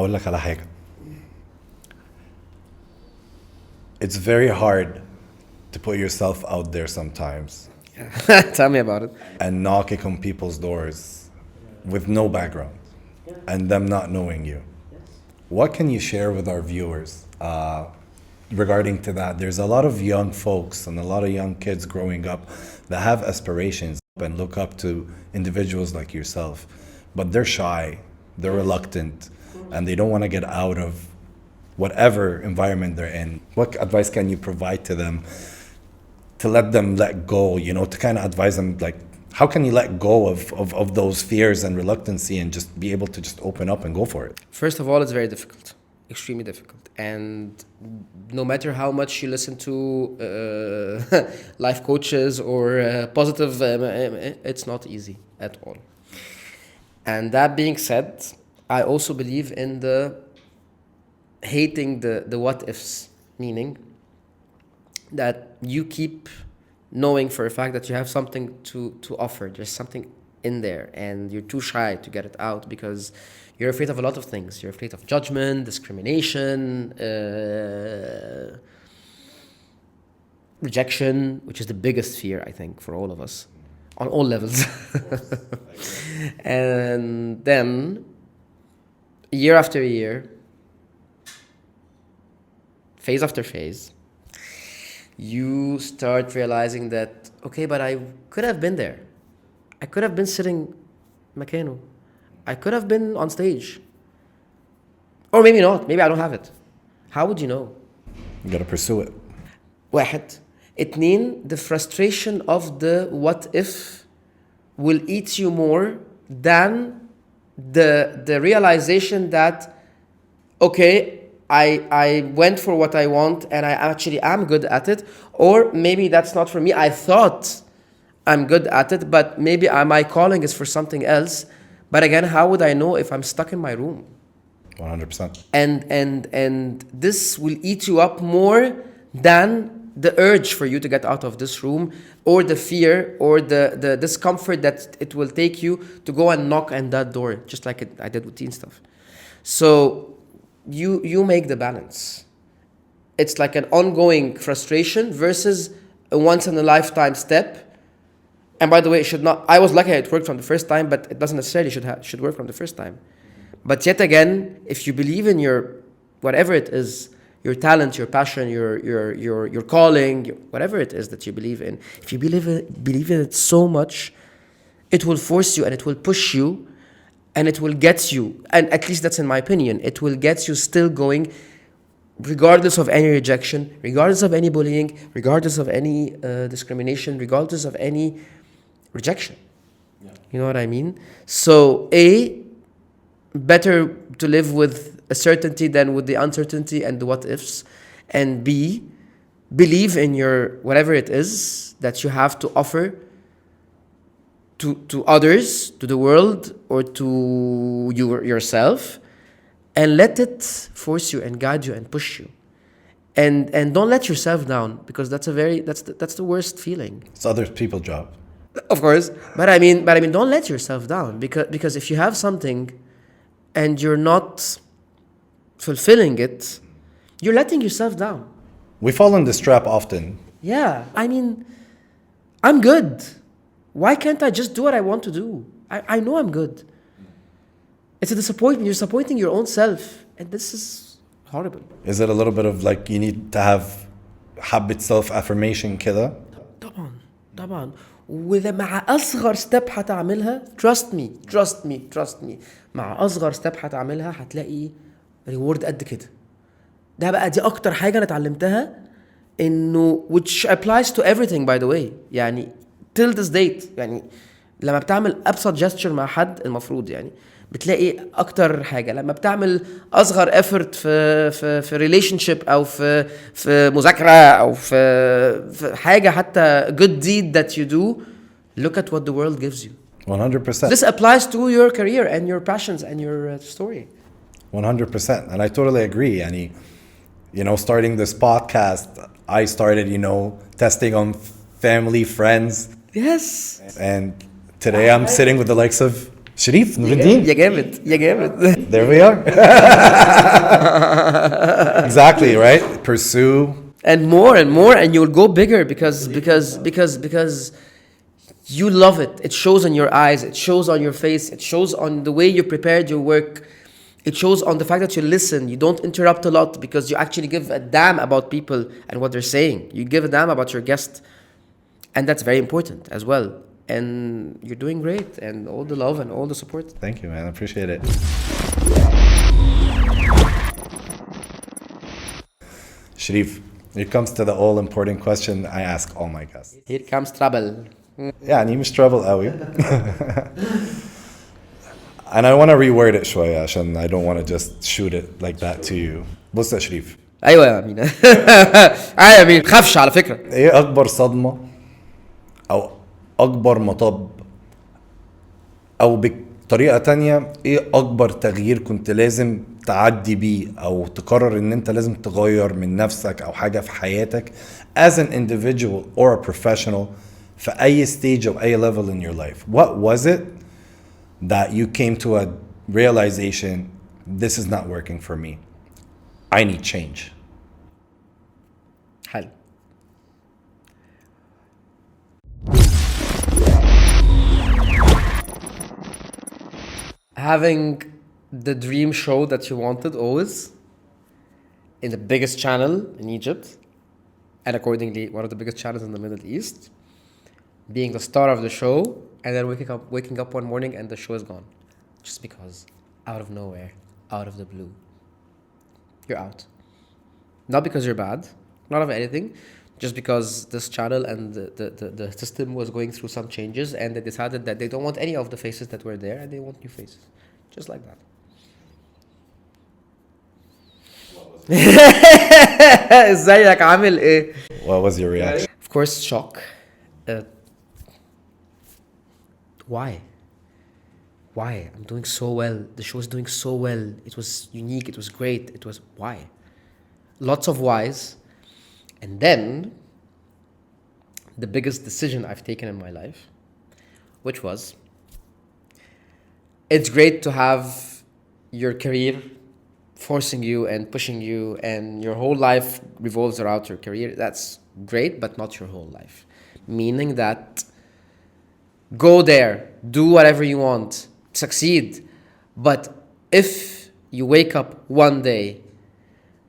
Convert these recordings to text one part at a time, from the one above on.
هقول لك على حاجة. It's very hard to put yourself out there sometimes. Tell me about it. And knocking on people's doors with no background and them not knowing you. What can you share with our viewers regarding to that? There's a lot of young folks and a lot of young kids growing up that have aspirations and look up to individuals like yourself, but they're shy, they're reluctant, and they don't want to get out of whatever environment they're in. What advice can you provide to them to let them let go, you know, to kind of advise them, like, how can you let go of those fears and reluctancy and just be able to just open up and go for it? First of all, it's very difficult, extremely difficult. And no matter how much you listen to life coaches or positive, it's not easy at all. And that being said, I also believe in the hating the what ifs, meaning that you keep knowing for a fact that you have something to offer. There's something in there and you're too shy to get it out because you're afraid of a lot of things. You're afraid of judgment, discrimination, rejection, which is the biggest fear, I think, for all of us, on all levels. And then, year after year, phase after phase, you start realizing that, okay, but I could have been there. I could have been sitting مكانه. I could have been on stage. Or maybe not. Maybe I don't have it. How would you know? You gotta pursue it. واحد. اتنين, the frustration of the what if will eat you more than the realization that, okay, I went for what I want and I actually am good at it, or maybe that's not for me. I thought I'm good at it, but maybe my calling is for something else. But again, how would I know if I'm stuck in my room? 100%. And this will eat you up more than the urge for you to get out of this room, or the fear or the discomfort that it will take you to go and knock on that door, just like I did with teen stuff. So you make the balance. It's like an ongoing frustration versus a once in a lifetime step. And by the way, it should not. I was lucky it worked from the first time, but it doesn't necessarily should work from the first time. But yet again, if you believe in your whatever it is, your talent, your passion, your calling, whatever it is that you believe in, if you believe in it so much, it will force you and it will push you, and it will get you. And at least that's in my opinion. It will get you still going, regardless of any rejection, regardless of any bullying, regardless of any discrimination, regardless of any rejection. Yeah. You know what I mean? So better to live with a certainty than with the uncertainty and the what ifs. And B, believe in your whatever it is that you have to offer to others, to the world, or to yourself, and let it force you and guide you and push you. And don't let yourself down, because that's the worst feeling. It's other people's job. Of course, but I mean, don't let yourself down, because if you have something and you're not fulfilling it, you're letting yourself down. We fall in this trap often. Yeah, I mean, I'm good. Why can't I just do what I want to do? I know I'm good. It's a disappointment. You're disappointing your own self, and this is horrible. Is it a little bit of like you need to have habit self-affirmation كده? طبعا وإذا مع أصغر step هتعملها, trust me, مع أصغر step هتعملها هتلاقي reward قد كده. دي أكتر حاجة أنا اتعلمتها, إنه which applies to everything by the way. يعني till this date, يعني لما بتعمل أبسط gesture مع حد المفروض يعني بتلاقي أكتر حاجة لما بتعمل أصغر effort في relationship أو في مذاكرة أو في حاجة حتى good deed that you do, look at what the world gives you. 100%. This applies to your career and your passions and your story. 100%. And I totally agree. يعني, starting this podcast, I started, testing on family, friends. Yes. And today I'm sitting with the likes of شريف نور الدين. يا جامد يا جامد. There we are. Exactly, right? Pursue. And more, and you'll go bigger because you love it. It shows on your eyes, it shows on your face, it shows on the way you prepared your work. It shows on the fact that you listen, you don't interrupt a lot because you actually give a damn about people and what they're saying. You give a damn about your guest. And that's very important as well. And you're doing great, and all the love and all the support. Thank you, man. I appreciate it. Sherif, here comes to the all-important question I ask all my guests. Here comes trouble. يعني مش trouble قوي. And I want to reword it شوية عشان I don't want to just shoot it like that to you. بص يا شريف. ايوه يا امين. ايوه يا امين، خافش على فكرة. ايه اكبر صدمة او اكبر مطب او بطريقة تانية ايه اكبر تغيير كنت لازم تعدي بيه او تقرر ان انت لازم تغير من نفسك او حاجة في حياتك as an individual or a professional في اي stage او اي level in your life? What was it that you came to a realization, this is not working for me, I need change? حلو. Having the dream show that you wanted always in the biggest channel in Egypt, and accordingly one of the biggest channels in the Middle East, being the star of the show, and then waking up one morning and the show is gone. Just because, out of nowhere, out of the blue, you're out. Not because you're bad, not of anything, just because this channel and the system was going through some changes, and they decided that they don't want any of the faces that were there and they want new faces. Just like that. ازيك عامل ايه؟ What was your reaction? Of course, shock. Why? Why? I'm doing so well. The show is doing so well. It was unique. It was great. It was why? Lots of whys. And then, the biggest decision I've taken in my life, which was, it's great to have your career forcing you and pushing you, and your whole life revolves around your career. That's great, but not your whole life. Meaning that go there, do whatever you want, succeed. But if you wake up one day,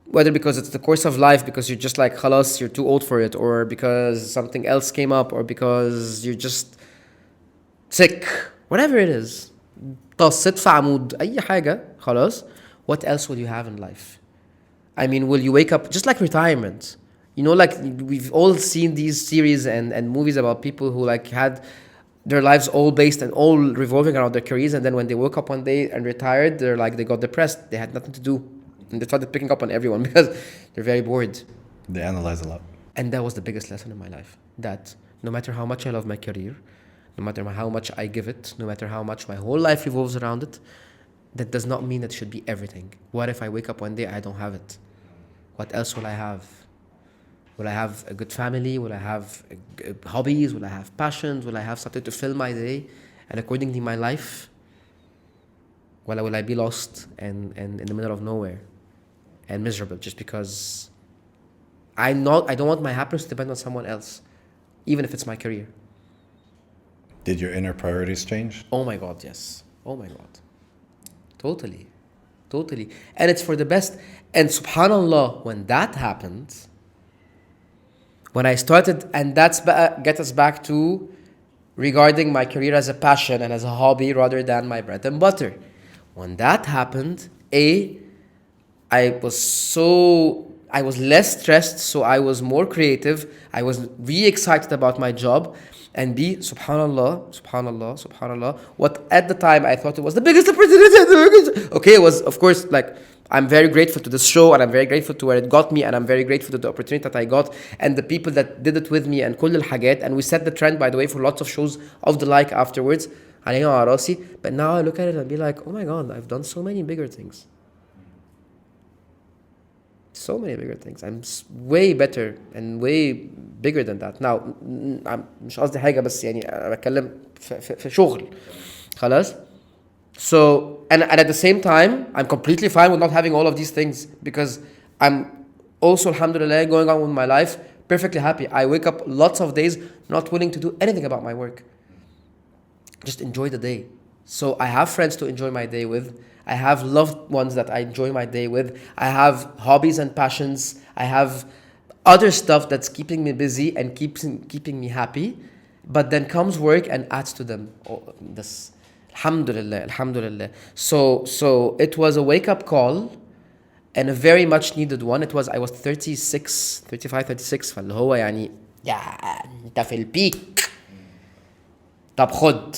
whether because it's the course of life, because you're just like, khalas, you're too old for it, or because something else came up, or because you're just sick, whatever it is, طصت في عمود أي حاجة, خلاص, what else will you have in life? I mean, will you wake up, just like retirement, you know, like we've all seen these series and movies about people who like had their lives all based and all revolving around their careers, and then when they woke up one day and retired, they're like, they got depressed, they had nothing to do, and they started picking up on everyone because they're very bored. They analyze a lot. And that was the biggest lesson in my life, that no matter how much I love my career, no matter how much I give it, no matter how much my whole life revolves around it, that does not mean it should be everything. What if I wake up one day, I don't have it? What else will I have? Will I have a good family? Will I have hobbies? Will I have passions? Will I have something to fill my day? And accordingly, my life? Well, will I be lost and in the middle of nowhere and miserable just because I don't want my happiness to depend on someone else, even if it's my career. Did your inner priorities change? Oh my God, yes. Oh my God. Totally. And it's for the best. And subhanallah, when that happened, when I started, and that's get us back to regarding my career as a passion and as a hobby rather than my bread and butter. When that happened, I was less stressed, so I was more creative. I was really excited about my job. And B, subhanallah, what at the time I thought it was the biggest opportunity. Okay, it was, of course, like, I'm very grateful to this show, and I'm very grateful to where it got me, and I'm very grateful to the opportunity that I got, and the people that did it with me, and كل الحاجات, and we set the trend, by the way, for lots of shows of the like afterwards. But now I look at it and be like, oh my God, I've done so many bigger things. So many bigger things. I'm way better and way bigger than that. Now, مش قصدي حاجة بس يعني أنا بتكلم في شغل. خلاص. So, and at the same time, I'm completely fine with not having all of these things because I'm also, alhamdulillah, going on with my life perfectly happy. I wake up lots of days not willing to do anything about my work. Just enjoy the day. So I have friends to enjoy my day with. I have loved ones that I enjoy my day with. I have hobbies and passions. I have other stuff that's keeping me busy and keeping me happy. But then comes work and adds to them. Oh, this, alhamdulillah. So it was a wake-up call and a very much needed one. I was 35, 36 فاللي هو يعني يا انت في البيك طب خد.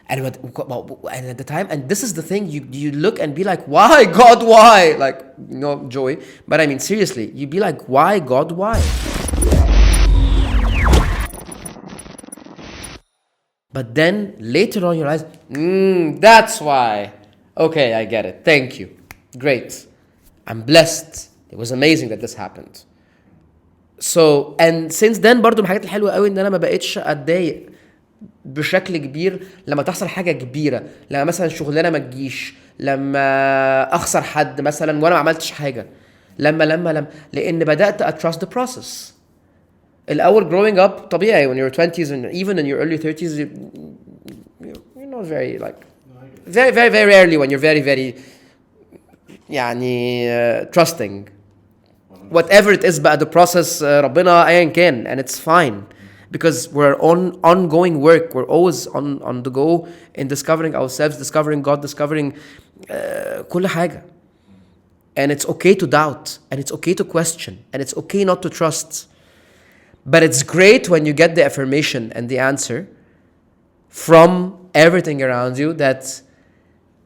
And at the time, and this is the thing, you look and be like, why God, why? Like, you know, joy. But I mean, seriously, you be like, why God, why? But then later on you realize, that's why. Okay, I get it. Thank you. Great. I'm blessed. It was amazing that this happened. So, and since then برضو من الحاجات الحلوة قوي ان انا ما بقتش اتضايق بشكل كبير لما تحصل حاجة كبيرة، لما مثلا شغلانة ما تجيش، لما اخسر حد مثلا وانا ما عملتش حاجة، لما لان بدأت trust the process. الأول growing up طبيعي when you're 20s and even in your early 30s you're not very like very very very rarely when you're very very يعني trusting whatever it is بقى the process ربنا أيا كان and it's fine because we're on ongoing work. We're always on the go in discovering ourselves, discovering God, discovering كل حاجة. And it's okay to doubt and it's okay to question and it's okay not to trust. But it's great when you get the affirmation and the answer from everything around you that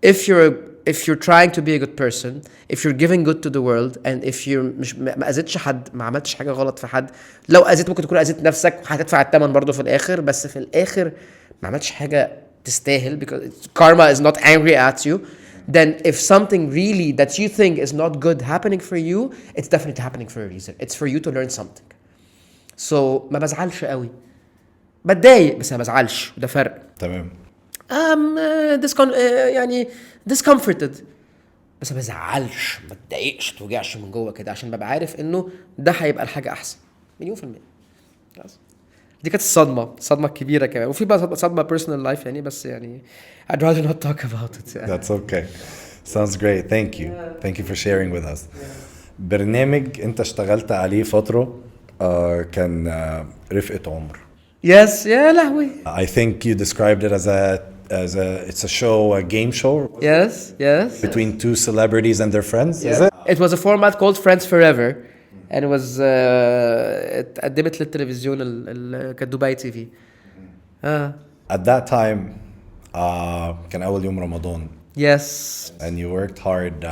if you're trying to be a good person, if you're giving good to the world, and if you're مش ما أذيتش حد، ما عملتش حاجة غلط في حد، لو أذيت ممكن تكون أذيت نفسك وهتدفع الثمن برضه في الآخر، بس في الآخر ما عملتش حاجة تستاهل because karma is not angry at you. Then if something really that you think is not good happening for you, it's definitely happening for a reason. It's for you to learn something. So ما بزعلش قوي، بتضايق بس ما بزعلش، وده فرق. تمام. يعني discomforted بس ما بزعلش، ما اتضايقش، توجعش من جوه كده، عشان ببقى عارف انه ده هيبقى الحاجه احسن مليون في المية. دي كانت الصدمه الكبيره كمان، وفي بقى صدمه personal life يعني، بس يعني I'd rather not talk about it. That's okay. Sounds great. Thank you for sharing with us. برنامج انت اشتغلت عليه فتره كان رفقة عمر. Yes, يا لهوي. I think you described it as it's a show, a game show. Yes. Between two celebrities and their friends, yeah. Is it? It was a format called Friends Forever, and it was اتقدمت للتلفزيون كان دبي تي في. At that time, كان أول يوم رمضان. Yes. And you worked hard.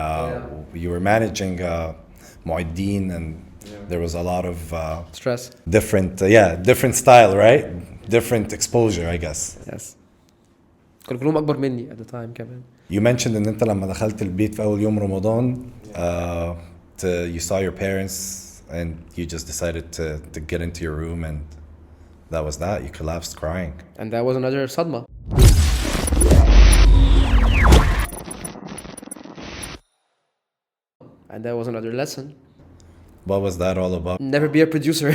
You were managing معدين and there was a lot of stress. Different style, right? Different exposure, I guess. Yes. كانوا كلهم أكبر مني at the time كمان. You mentioned إن أنت لما دخلت البيت في أول يوم رمضان, you saw your parents and you just decided to get into your room and that was that. You collapsed crying. And that was another صدمة. And that was another lesson. What was that all about? Never be a producer.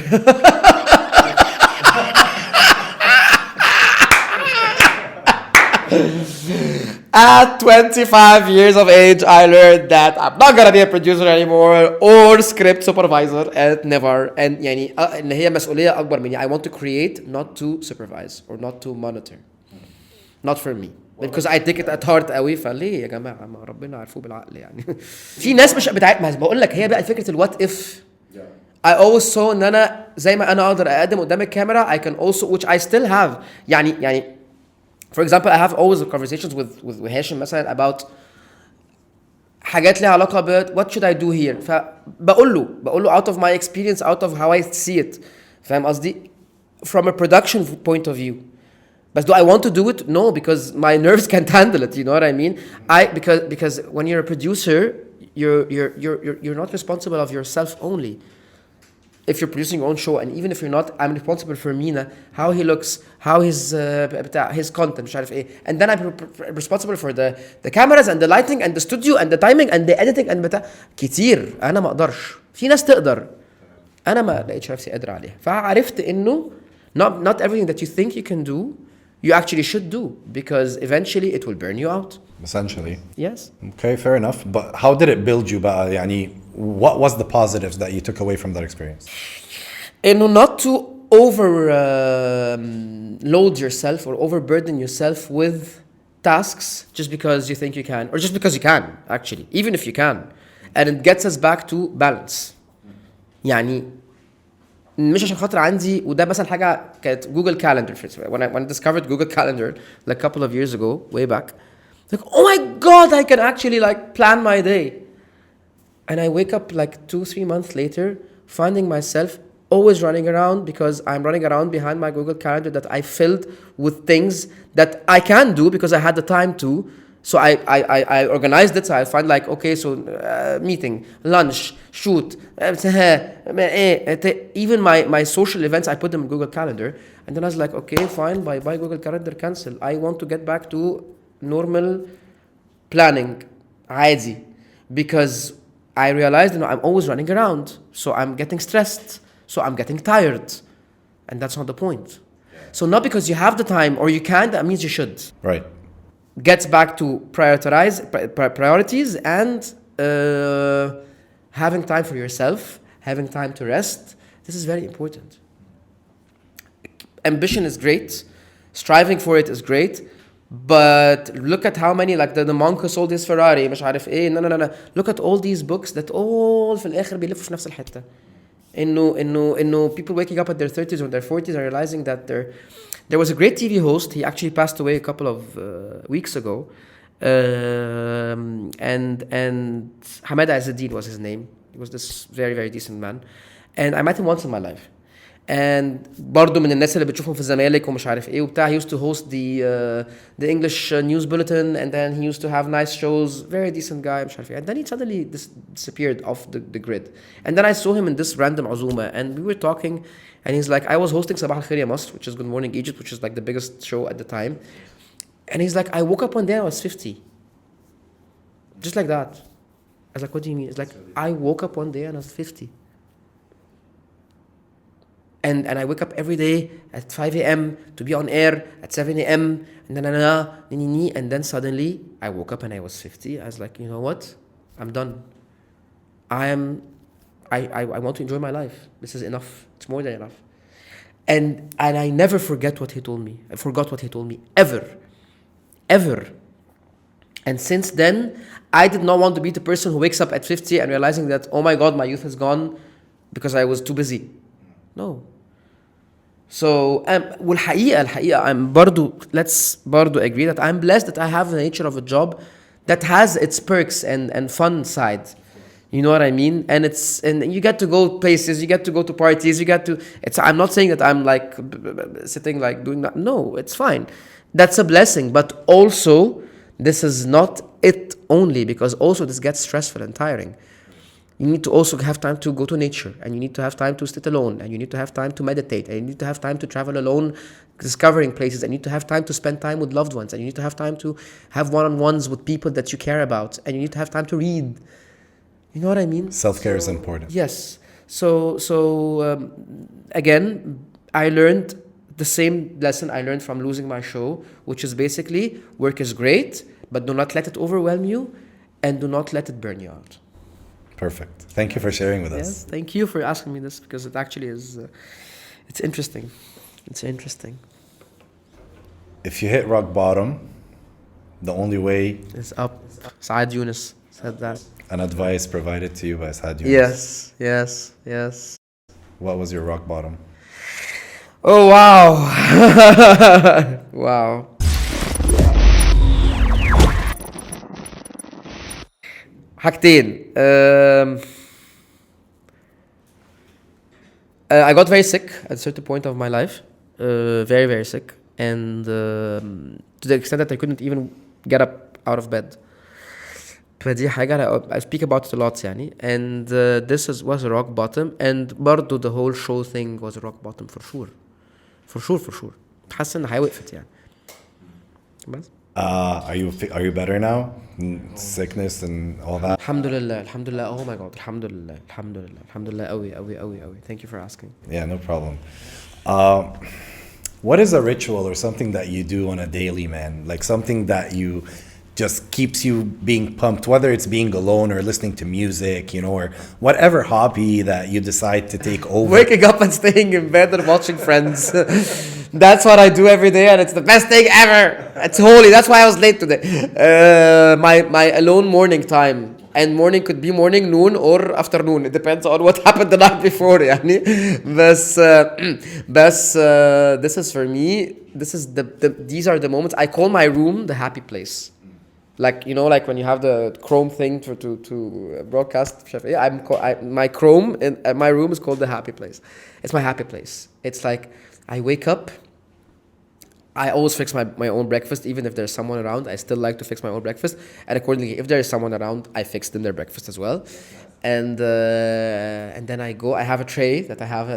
At 25 years of age, I learned that I'm not gonna be a producer anymore or script supervisor and never. And يعني إن هي مسؤولية أكبر مني. I want to create, not to supervise or not to monitor. Not for me. Because I take it at heart قوي. فليه يا جماعة ما ربنا عرفوه بالعقل يعني. في ناس مش ما بقول لك هي بقى فكرة الوات if. I always saw إن أنا زي ما أنا أقدر أقدم قدام الكاميرا I can also which I still have يعني for example I have always conversations with هاشم مثلا about حاجات لها علاقة ب what should I do here فبقول له out of my experience out of how I see it فاهم قصدي from a production point of view. But do I want to do it? No, because my nerves can't handle it. You know what I mean? Because when you're a producer, you're not responsible of yourself only. if you're producing your own show, and even if you're not, I'm responsible for Mina, how he looks, how his content, مش عارف ايه. And then I'm responsible for the cameras and the lighting and the studio and the timing and the editing and بتاع. كتير أنا ما أقدرش. في ناس تقدر. أنا ما لقيتش نفسي قادر عليها. فعرفت إنه not everything that you think you can do, you actually should do, because eventually it will burn you out. Essentially. Yes. Okay, fair enough. But how did it build you بقى؟ يعني what was the positives that you took away from that experience? إنه not to load yourself or overburden yourself with tasks just because you think you can, or just because you can, actually, even if you can. And it gets us back to balance. يعني مش عشان خاطر عندي، وده مثلا حاجة كانت جوجل كالندر. when I discovered Google Calendar like a couple of years ago, way back, like, oh my God, I can actually like plan my day. And I wake up like 2-3 months later, finding myself always running around, because I'm running around behind my Google Calendar that I filled with things that I can do because I had the time to. So I organized it. So I find like, okay, so meeting, lunch, shoot, even my social events, I put them in Google Calendar. And then I was like, okay, fine, bye Google Calendar, cancel. I want to get back to normal planning, عادي, because I realized, I'm always running around. So I'm getting stressed. So I'm getting tired. And that's not the point. So not because you have the time or you can, that means you should. Right. Gets back to priorities and having time for yourself, having time to rest. This is very important. Ambition is great. Striving for it is great. But look at how many, like the monk who sold his Ferrari, مش عارف ايه. No. Look at all these books that all في الآخر بيلفوا في نفس الحتة. إنه people waking up at their 30s or their 40s are realizing that there was a great TV host. He actually passed away a couple of weeks ago. And Hamed Azzeddin was his name. He was this very, very decent man. And I met him once in my life. And برضو من الناس اللي بتشوفهم في الزمالك ومش عارف ايه وبتاع. He used to host the English news bulletin, and then he used to have nice shows. Very decent guy, مش عارف ايه. And then he suddenly disappeared off the grid. And then I saw him in this random عزومة, and we were talking, and he's like, I was hosting صباح الخير يا مصر, which is Good Morning Egypt, which is like the biggest show at the time. And he's like, I woke up one day, I was 50. Just like that. I was like, what do you mean? It's like, I woke up one day and I was 50. And I wake up every day at 5 a.m. to be on air at 7 a.m. And then suddenly I woke up and I was 50. I was like, you know what? I'm done. I want to enjoy my life. This is enough. It's more than enough. And I never forget what he told me. I forgot what he told me. Ever. And since then, I did not want to be the person who wakes up at 50 and realizing that, oh my God, my youth is gone because I was too busy. No. So, والحقيقة I'm let's agree that I'm blessed that I have the nature of a job that has its perks and fun side. You know what I mean? And you get to go places, you get to go to parties, I'm not saying that I'm like sitting like doing that. No, it's fine. That's a blessing. But also, this is not it only, because also this gets stressful and tiring. You need to also have time to go to nature, and you need to have time to sit alone, and you need to have time to meditate, and you need to have time to travel alone, discovering places, and you need to have time to spend time with loved ones, and you need to have time to have one-on-ones with people that you care about, and you need to have time to read. You know what I mean? Self-care is important. Yes. So again, I learned the same lesson I learned from losing my show, which is basically work is great, but do not let it overwhelm you, and do not let it burn you out. Perfect. Thank you for sharing with us. Yes, thank you for asking me this, because it actually is, it's interesting. It's interesting. If you hit rock bottom, the only way is up. Saad Yunus said that. An advice provided to you by Saad Yunus. Yes. What was your rock bottom? Oh, wow. Wow. حاجتين. I got very sick at a certain point of my life. Very, very sick. And to the extent that I couldn't even get up out of bed. فدي حاجة I speak about it a lot يعني. And was a rock bottom. And برضو the whole show thing was a rock bottom for sure. For sure. حاسس ان الحياة وقفت يعني. بس. Are you better now? Sickness and all that? الحمد لله. Oh my god. الحمد لله قوي. Thank you for asking. Yeah, no problem. What is a ritual or something that you do on a daily, man? Like something that you just keeps you being pumped, whether it's being alone or listening to music, you know, or whatever hobby that you decide to take over. Waking up and staying in bed and watching Friends. That's what I do every day, and it's the best thing ever. It's holy. That's why I was late today. My alone morning time. And morning could be morning, noon, or afternoon. It depends on what happened the night before. يعني. بس this is for me. This is these are the moments. I call my room the happy place. Like, you know, like when you have the Chrome thing to broadcast. My Chrome in my room is called the happy place. It's my happy place. It's like I wake up. I always fix my own breakfast. Even if there's someone around, I still like to fix my own breakfast. And accordingly, if there is someone around, I fix them their breakfast as well. And then I go. I have a tray that I have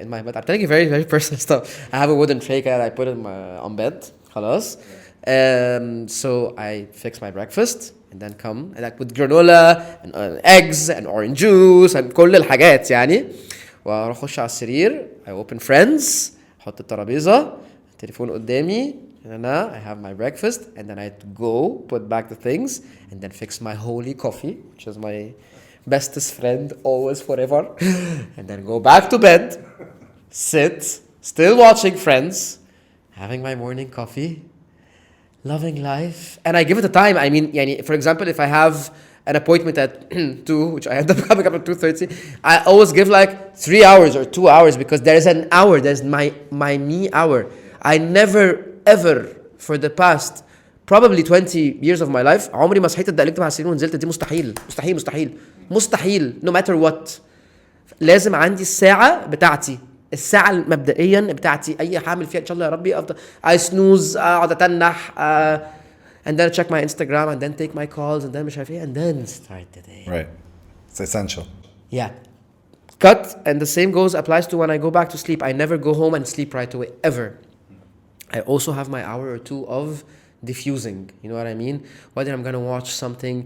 in my bed. I'm telling you very, very personal stuff. I have a wooden tray that I put on bed. خلاص. So I fix my breakfast and then come and I put granola and eggs and orange juice and كل الحاجات يعني. واروح اخش على السرير. I open Friends. احط الترابيزة. التليفون قدامي. And I have my breakfast and then I go put back the things and then fix my holy coffee, which is my bestest friend always forever. And then go back to bed. Sit. Still watching Friends. Having my morning coffee. Loving life. And I give it a time. I mean, for example, if I have an appointment at 2, which I end up coming up at 2:30, I always give like 3 hours or 2 hours because there is an hour. There's my me hour. I never, ever, for the past probably 20 years of my life, عمري ما صحيت اتدقلقت مع السرير ونزلت. دي مستحيل. No matter what. لازم عندي الساعة بتاعتي. الساعة المبدئيا بتاعتي أي حامل فيها إن شاء الله يا ربي أفضل. I snooze أقعد أتنح and then check my Instagram and then take my calls and then مش عارف إيه and then start the day. Right. It's essential. Yeah. Cut. And the same applies to when I go back to sleep. I never go home and sleep right away ever. I also have my hour or two of diffusing, you know what I mean? Whether I'm gonna watch something,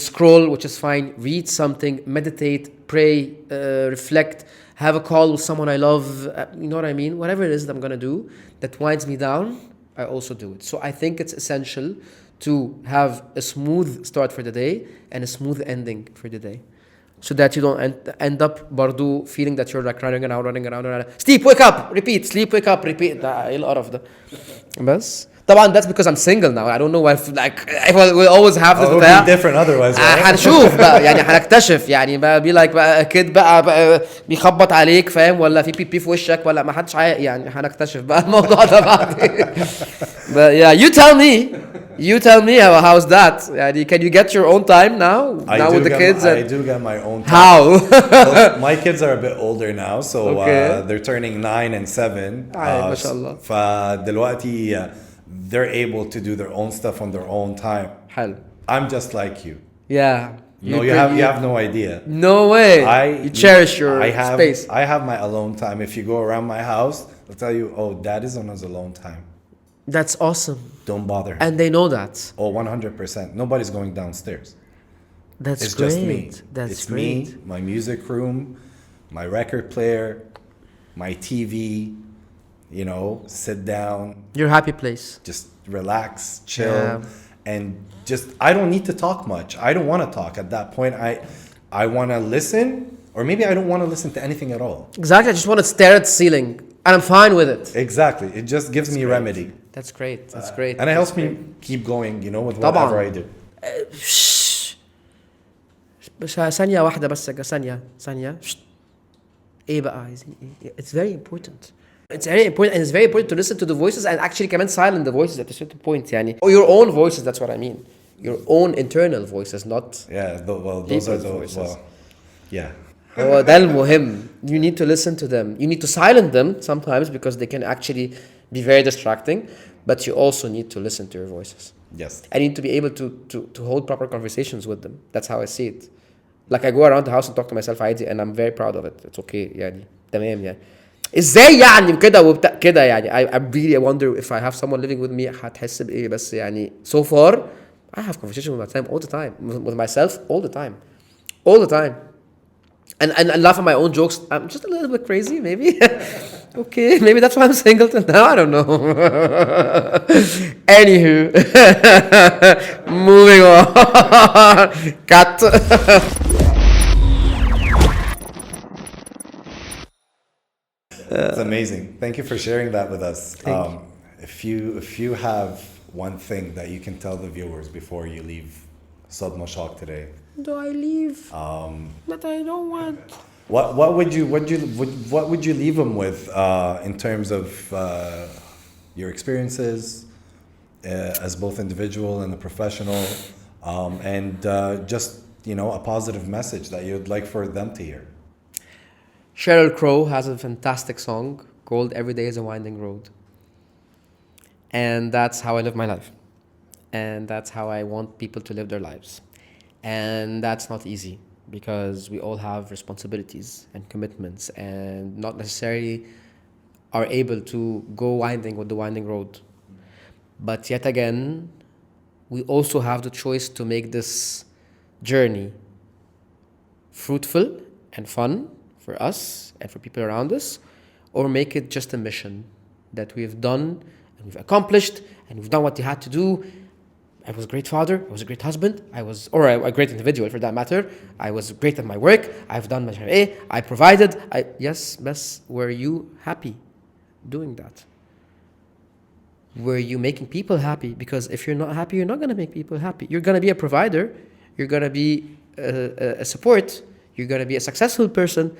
scroll, which is fine, read something, meditate, pray, reflect, have a call with someone I love, you know what I mean? Whatever it is that I'm gonna do that winds me down, I also do it. So I think it's essential to have a smooth start for the day and a smooth ending for the day. So that you don't end up برضو feeling that you're like running around. Sleep, wake up, repeat. Sleep, wake up, repeat. ده ايه القرف ده؟ بس طبعا that's because I'm single now. I don't know if we'll always have this. It would be different otherwise. هنشوف بقى يعني هنكتشف يعني بقى be like بقى كده بقى بيخبط عليك فاهم ولا في بي في وشك ولا ما حدش يعني هنكتشف بقى الموضوع ده بعدين. But yeah, you tell me how's that? يعني can you get your own time now with the kids? I do get my own time. How? Well, my kids are a bit older now, so they're turning 9 and 7. ما شاء الله. فدلوقتي they're able to do their own stuff on their own time. حلو. I'm just like you. Yeah. No, you have no idea. No way. You cherish your space. I have my alone time. If you go around my house, they'll tell you, "Oh, Dad is on his alone time." That's awesome. Don't bother him. And they know that. Oh, 100%. Nobody's going downstairs. It's great. Just me. It's great. Me, my music room, my record player, my TV. You know, sit down. Your happy place. Just relax, chill, and just I don't need to talk much. I don't want to talk at that point. I want to listen, or maybe I don't want to listen to anything at all. Exactly. I just want to stare at the ceiling, and I'm fine with it. Exactly. It just gives me remedy. That's great. That's great. And it helps me keep going, you know, with whatever I do. بس ثانية واحدة بس ثانية. إيه بقى عايزين إيه؟ It's very important. It's very important, and it's very important to listen to the voices and actually كمان silent the voices at a certain point يعني. Or your own voices, that's what I mean. Your own internal voices, not. Yeah, those are the voices. Well, yeah. هو ده المهم. You need to listen to them. You need to silence them sometimes because they can actually be very distracting, but you also need to listen to your voices. Yes. I need to be able to hold proper conversations with them. That's how I see it. Like I go around the house and talk to myself عادي and I'm very proud of it. It's okay يعني تمام يعني. ازاي يعني كده وبتاع كده يعني I really wonder if I have someone living with me هتحس بايه بس يعني so far I have conversations with myself all the time with myself all the time and laugh at my own jokes. I'm just a little bit crazy maybe. Okay, maybe that's why I'm single till now. I don't know. Anywho, moving on. Cut. It's amazing. Thank you for sharing that with us. If you have one thing that you can tell the viewers before you leave Sadma Shock today. Do I leave? But I don't want. What would you leave them with in terms of your experiences as both individual and a professional, and just a positive message that you'd like for them to hear? Sheryl Crow has a fantastic song called "Every Day Is a Winding Road," and that's how I live my life, and that's how I want people to live their lives, and that's not easy. Because we all have responsibilities and commitments and not necessarily are able to go winding with the winding road. But yet again, we also have the choice to make this journey fruitful and fun for us and for people around us, or make it just a mission that we've done and we've accomplished and we've done what you had to do. I was a great father, I was a great husband, or a great individual for that matter. I was great at my work, I've done my share, I provided, yes, were you happy doing that? Were you making people happy? Because if you're not happy, you're not going to make people happy. You're going to be a provider, you're going to be a support, you're going to be a successful person,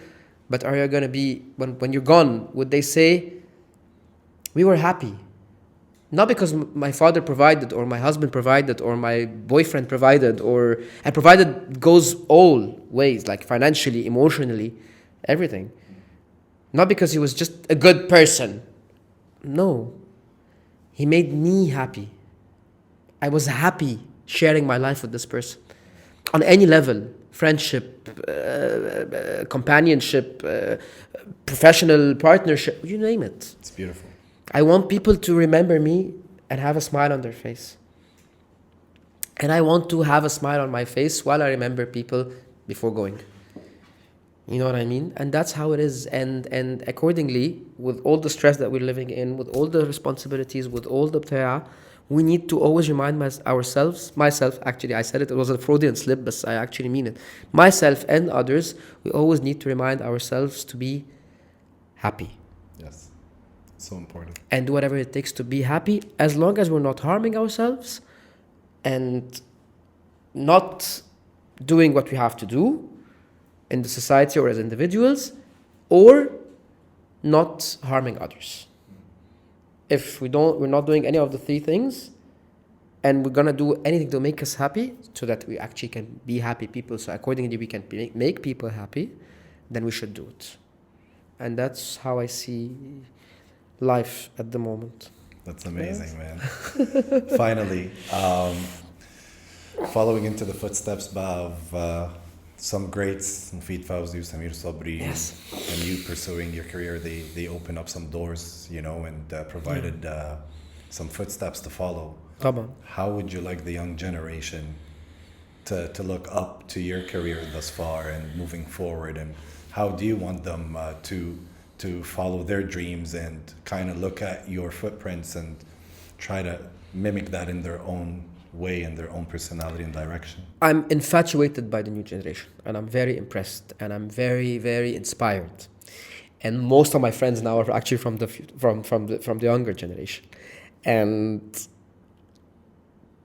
but are you going to be, when you're gone, would they say, we were happy? Not because my father provided or my husband provided or my boyfriend provided and provided goes all ways, like financially, emotionally, everything. Not because he was just a good person. No. He made me happy. I was happy sharing my life with this person. On any level, friendship, companionship, professional partnership, you name it. It's beautiful. I want people to remember me and have a smile on their face. And I want to have a smile on my face while I remember people before going. You know what I mean? And that's how it is. And accordingly, with all the stress that we're living in, with all the responsibilities, with all the btaya, we need to always remind myself, actually, I said it was a Freudian slip, but I actually mean it. Myself and others, we always need to remind ourselves to be happy. Yes. So important. And do whatever it takes to be happy, as long as we're not harming ourselves and not doing what we have to do in the society or as individuals, or not harming others. If we're not doing any of the three things, and we're gonna do anything to make us happy so that we actually can be happy people, so accordingly we can make people happy, then we should do it. And that's how I see life at the moment. That's amazing, man. Finally, following into the footsteps of some greats, Mufid Fawzi, Samir Sabri, yes. And you pursuing your career, they opened up some doors, and provided some footsteps to follow. طبعا. How would you like the young generation to look up to your career thus far and moving forward, and how do you want them to follow their dreams and kind of look at your footprints and try to mimic that in their own way and their own personality and direction? I'm infatuated by the new generation, and I'm very impressed, and I'm very, very inspired. And most of my friends now are actually from the younger generation, and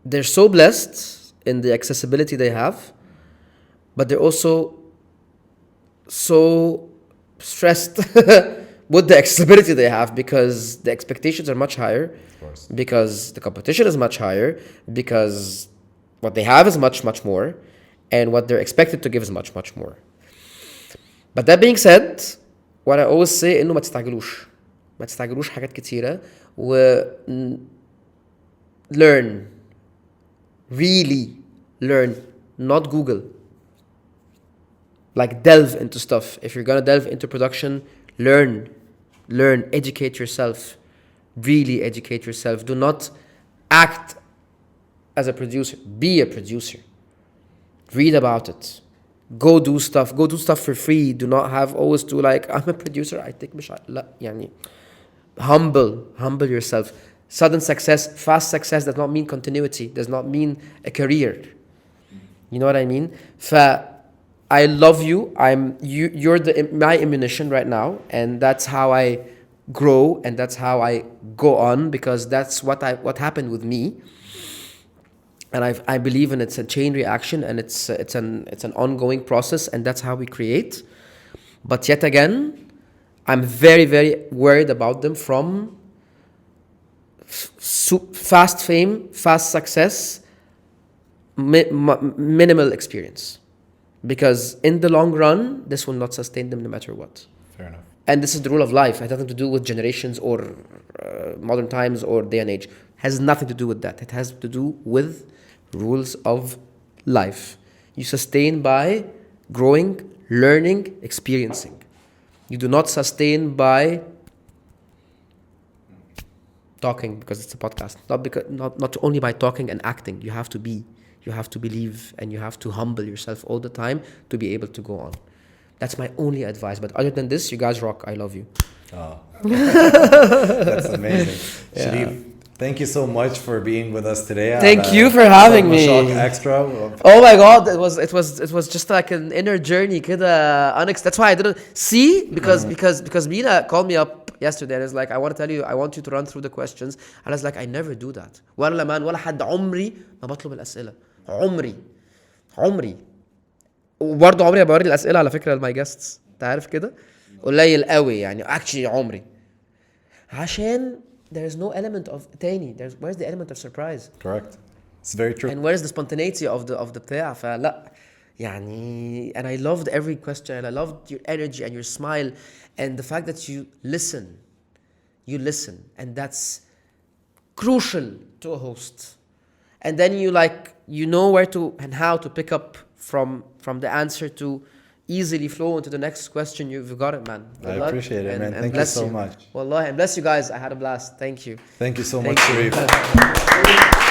they're so blessed in the accessibility they have, but they're also so stressed with the accessibility they have, because the expectations are much higher, of course, because the competition is much higher, because what they have is much, much more, and what they're expected to give is much, much more. But that being said, what I always say إنه ما تستعجلوش حاجات كتيرة, و learn really learn, not Google. Like delve into stuff. If you're gonna delve into production, learn, educate yourself. Really educate yourself. Do not act as a producer. Be a producer. Read about it. Go do stuff for free. Do not have always to like, I'm a producer, I think لا يعني. Humble yourself. Sudden success, fast success does not mean continuity, does not mean a career. You know what I mean? I love you. You're my ammunition right now, and that's how I grow, and that's how I go on, because that's what happened with me. And I believe in it's a chain reaction, and it's an ongoing process, and that's how we create. But yet again, I'm very, very worried about them from fast fame, fast success, minimal experience. Because in the long run, this will not sustain them no matter what. Fair enough. And this is the rule of life. It has nothing to do with generations or modern times or day and age. It has nothing to do with that. It has to do with rules of life. You sustain by growing, learning, experiencing. You do not sustain by talking, because it's a podcast. Not only by talking and acting. You have to be. You have to believe, and you have to humble yourself all the time to be able to go on. That's my only advice. But other than this, you guys rock. I love you. Oh. That's amazing. Yeah. Sherif, thank you so much for being with us today. Thank you for having me. Shock extra. Oh my God, it was just like an inner journey. That's why I didn't see, because Mina called me up yesterday and is like, I want you to run through the questions. And I was like, I never do that. ولا حد عمري ما بطلب الأسئلة. عمري وبرضه عمري بوري الأسئلة على فكرة لماي جاستس. انت عارف كده؟ قليل قوي يعني actually عمري. عشان there is no element of تاني. Where's the element of surprise? Correct. It's very true. And where's the spontaneity of the بتاع? فلا يعني. And I loved every question, and I loved your energy and your smile and the fact that you listen, and that's crucial to a host. And then you know where to and how to pick up from the answer to easily flow into the next question. You've got it, man. I appreciate it, man. Thank you so much. Wallahi, and bless you guys. I had a blast. Thank you. Thank you so Thank much, you. Sherif.